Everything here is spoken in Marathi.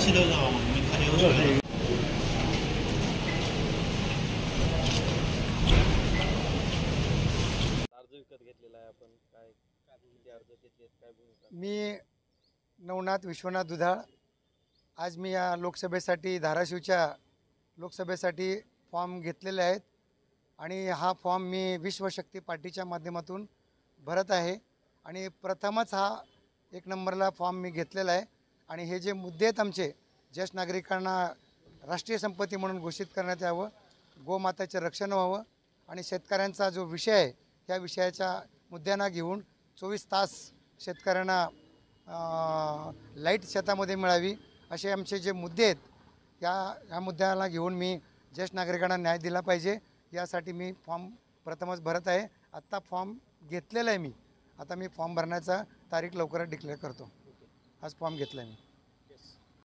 तहसीलवर जावा मग मी खाली येऊ शकतो. अर्ज विकत घेतलेला आहे आपण, काय किती अर्ज घेतलेत, काय भूमिका? मी नवनाथ विश्वनाथ दुधाळ. आज मी या लोकसभेसाठी धाराशिवच्या लोकसभेसाठी फॉर्म घेतलेले आहेत आणि हा फॉर्म मी विश्वशक्ती पार्टीच्या माध्यमातून भरत आहे आणि प्रथमच हा 1 नंबरला फॉर्म मी घेतलेला आहे. आणि हे जे मुद्दे आहेत आमचे, ज्येष्ठ नागरिकांना राष्ट्रीय संपत्ती म्हणून घोषित करण्यात यावं, गोमाताचे रक्षण व्हावं आणि शेतकऱ्यांचा जो विषय आहे त्या विषयाच्या मुद्द्यांना घेऊन 24 तास शेतकऱ्यांना लाईट शेतामध्ये मिळावी असे आमचे जे मुद्दे आहेत या मुद्द्याला घेऊन मी ज्येष्ठ नागरिकांना न्याय दिला पाहिजे यासाठी मी फॉर्म प्रथमच भरत आहे. आत्ता फॉर्म घेतलेला आहे मी. आता मी फॉर्म भरण्याचा तारीख लवकरच डिक्लेअर करतो. आज फॉर्म घेतला आहे मी.